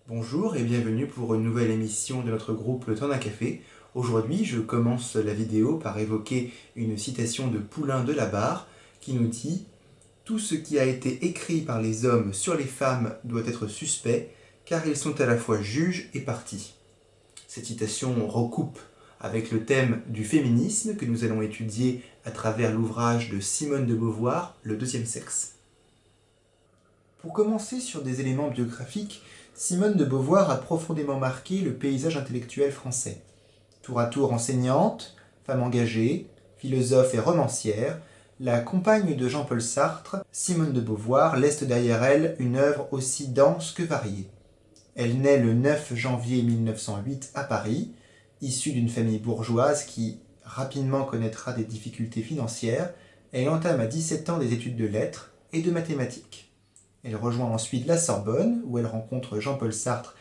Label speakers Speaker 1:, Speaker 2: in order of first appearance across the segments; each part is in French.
Speaker 1: Bonjour et bienvenue pour une nouvelle émission de notre groupe Le Temps d'un café. Aujourd'hui, je commence la vidéo par évoquer une citation de Poulain de la Barre qui nous dit « Tout ce qui a été écrit par les hommes sur les femmes doit être suspect, car ils sont à la fois juges et partis. » Cette citation recoupe avec le thème du féminisme que nous allons étudier à travers l'ouvrage de Simone de Beauvoir, Le deuxième sexe. Pour commencer sur des éléments biographiques, Simone de Beauvoir a profondément marqué le paysage intellectuel français. Tour à tour enseignante, femme engagée, philosophe et romancière, la compagne de Jean-Paul Sartre, Simone de Beauvoir laisse derrière elle une œuvre aussi dense que variée. Elle naît le 9 janvier 1908 à Paris, issue d'une famille bourgeoise qui rapidement connaîtra des difficultés financières. Elle entame à 17 ans des études de lettres et de mathématiques. Elle rejoint ensuite la Sorbonne, où elle rencontre Jean-Paul Sartre,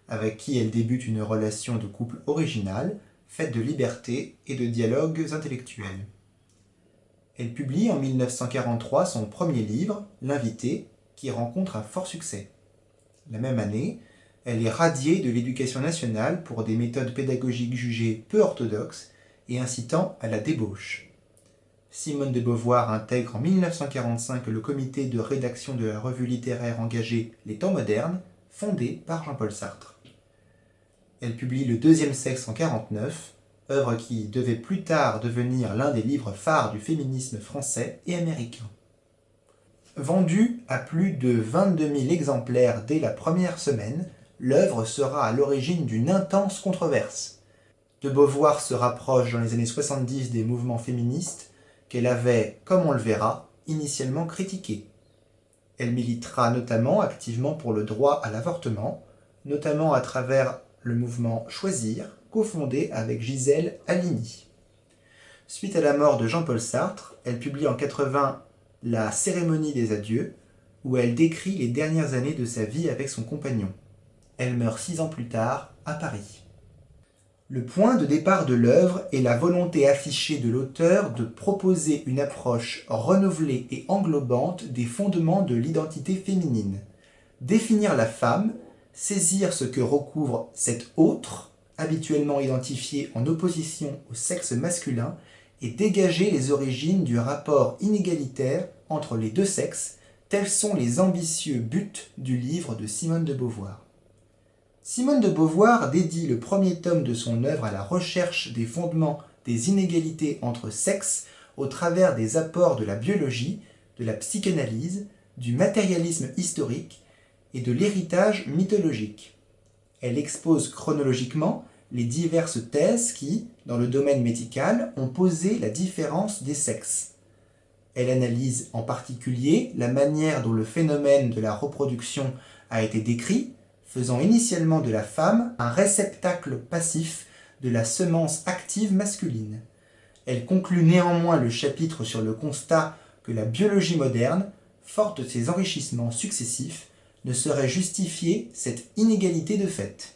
Speaker 1: avec qui elle débute une relation de couple originale, faite de liberté et de dialogues intellectuels. Elle publie en 1943 son premier livre, L'Invité, qui rencontre un fort succès. La même année, elle est radiée de l'Éducation nationale pour des méthodes pédagogiques jugées peu orthodoxes et incitant à la débauche. Simone de Beauvoir intègre en 1945 le comité de rédaction de la revue littéraire engagée Les Temps modernes, fondée par Jean-Paul Sartre. Elle publie Le deuxième sexe en 1949, œuvre qui devait plus tard devenir l'un des livres phares du féminisme français et américain. Vendue à plus de 22 000 exemplaires dès la première semaine, l'œuvre sera à l'origine d'une intense controverse. De Beauvoir se rapproche dans les années 70 des mouvements féministes, qu'elle avait, comme on le verra, initialement critiqué. Elle militera notamment activement pour le droit à l'avortement, notamment à travers le mouvement Choisir, cofondé avec Gisèle Halimi. Suite à la mort de Jean-Paul Sartre, elle publie en 1980 La cérémonie des adieux, où elle décrit les dernières années de sa vie avec son compagnon. Elle meurt 6 ans plus tard, à Paris. Le point de départ de l'œuvre est la volonté affichée de l'auteur de proposer une approche renouvelée et englobante des fondements de l'identité féminine. Définir la femme, saisir ce que recouvre cet autre, habituellement identifié en opposition au sexe masculin, et dégager les origines du rapport inégalitaire entre les deux sexes, tels sont les ambitieux buts du livre de Simone de Beauvoir. Simone de Beauvoir dédie le premier tome de son œuvre à la recherche des fondements des inégalités entre sexes au travers des apports de la biologie, de la psychanalyse, du matérialisme historique et de l'héritage mythologique. Elle expose chronologiquement les diverses thèses qui, dans le domaine médical, ont posé la différence des sexes. Elle analyse en particulier la manière dont le phénomène de la reproduction a été décrit, faisant initialement de la femme un réceptacle passif de la semence active masculine. Elle conclut néanmoins le chapitre sur le constat que la biologie moderne, forte de ses enrichissements successifs, ne saurait justifier cette inégalité de fait.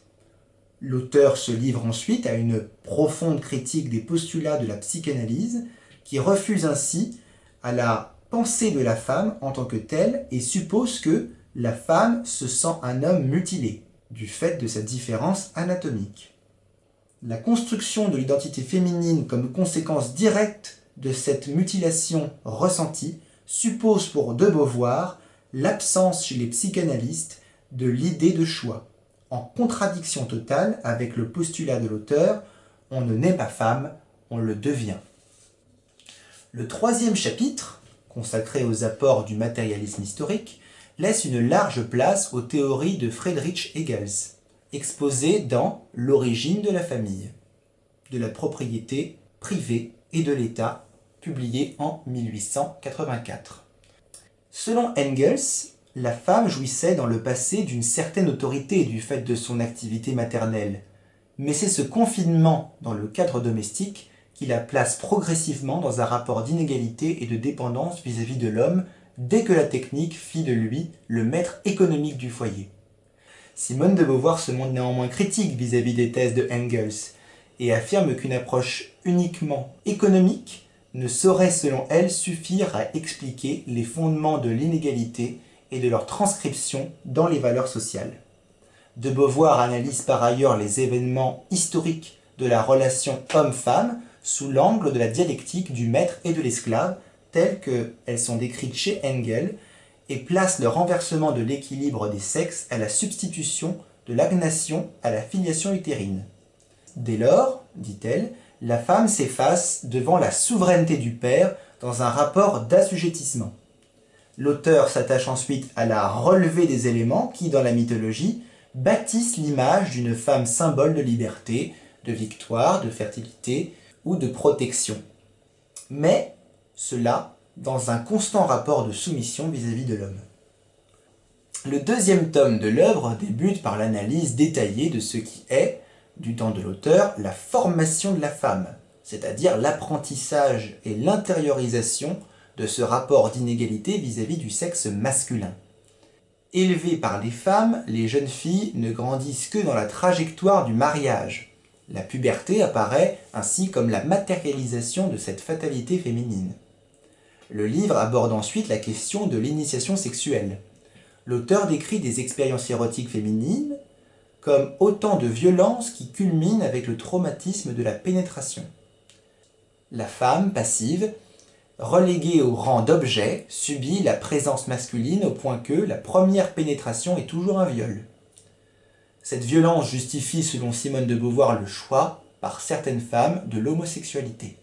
Speaker 1: L'auteur se livre ensuite à une profonde critique des postulats de la psychanalyse, qui refuse ainsi à la pensée de la femme en tant que telle et suppose que la femme se sent un homme mutilé, du fait de sa différence anatomique. La construction de l'identité féminine comme conséquence directe de cette mutilation ressentie suppose pour de Beauvoir l'absence chez les psychanalystes de l'idée de choix, en contradiction totale avec le postulat de l'auteur « on ne naît pas femme, on le devient ». Le troisième chapitre, consacré aux apports du matérialisme historique, laisse une large place aux théories de Friedrich Engels, exposées dans L'origine de la famille, de la propriété privée et de l'État, publié en 1884. Selon Engels, la femme jouissait dans le passé d'une certaine autorité du fait de son activité maternelle, mais c'est ce confinement dans le cadre domestique qui la place progressivement dans un rapport d'inégalité et de dépendance vis-à-vis de l'homme dès que la technique fit de lui le maître économique du foyer. Simone de Beauvoir se montre néanmoins critique vis-à-vis des thèses de Engels et affirme qu'une approche uniquement économique ne saurait selon elle suffire à expliquer les fondements de l'inégalité et de leur transcription dans les valeurs sociales. De Beauvoir analyse par ailleurs les événements historiques de la relation homme-femme sous l'angle de la dialectique du maître et de l'esclave, telles qu'elles sont décrites chez Engels, et place le renversement de l'équilibre des sexes à la substitution de l'agnation à la filiation utérine. Dès lors, dit-elle, la femme s'efface devant la souveraineté du père dans un rapport d'assujettissement. L'auteur s'attache ensuite à la relever des éléments qui, dans la mythologie, bâtissent l'image d'une femme symbole de liberté, de victoire, de fertilité ou de protection. Mais cela dans un constant rapport de soumission vis-à-vis de l'homme. Le deuxième tome de l'œuvre débute par l'analyse détaillée de ce qui est, du temps de l'auteur, la formation de la femme, c'est-à-dire l'apprentissage et l'intériorisation de ce rapport d'inégalité vis-à-vis du sexe masculin. Élevées par les femmes, les jeunes filles ne grandissent que dans la trajectoire du mariage. La puberté apparaît ainsi comme la matérialisation de cette fatalité féminine. Le livre aborde ensuite la question de l'initiation sexuelle. L'auteur décrit des expériences érotiques féminines comme autant de violences qui culminent avec le traumatisme de la pénétration. La femme passive, reléguée au rang d'objet, subit la présence masculine au point que la première pénétration est toujours un viol. Cette violence justifie, selon Simone de Beauvoir, le choix, par certaines femmes, de l'homosexualité.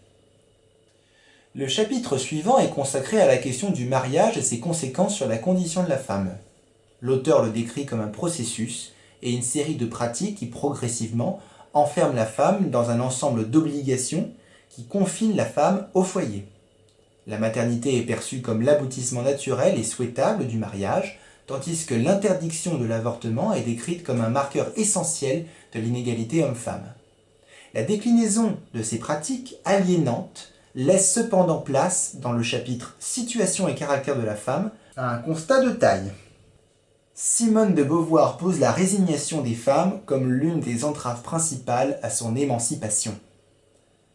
Speaker 1: Le chapitre suivant est consacré à la question du mariage et ses conséquences sur la condition de la femme. L'auteur le décrit comme un processus et une série de pratiques qui, progressivement, enferment la femme dans un ensemble d'obligations qui confinent la femme au foyer. La maternité est perçue comme l'aboutissement naturel et souhaitable du mariage, tandis que l'interdiction de l'avortement est décrite comme un marqueur essentiel de l'inégalité homme-femme. La déclinaison de ces pratiques aliénantes laisse cependant place, dans le chapitre « Situation et caractère de la femme », à un constat de taille. Simone de Beauvoir pose la résignation des femmes comme l'une des entraves principales à son émancipation.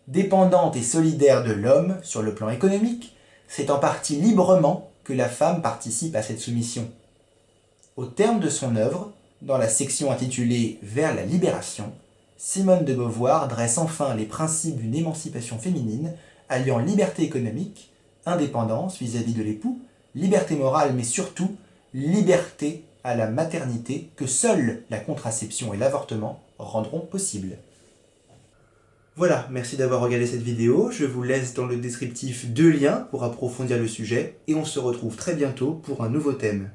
Speaker 1: Dépendante et solidaire de l'homme sur le plan économique, c'est en partie librement que la femme participe à cette soumission. Au terme de son œuvre, dans la section intitulée « Vers la libération », Simone de Beauvoir dresse enfin les principes d'une émancipation féminine alliant liberté économique, indépendance vis-à-vis de l'époux, liberté morale mais surtout liberté à la maternité que seule la contraception et l'avortement rendront possible. Voilà, merci d'avoir regardé cette vidéo, je vous laisse dans le descriptif 2 liens pour approfondir le sujet et on se retrouve très bientôt pour un nouveau thème.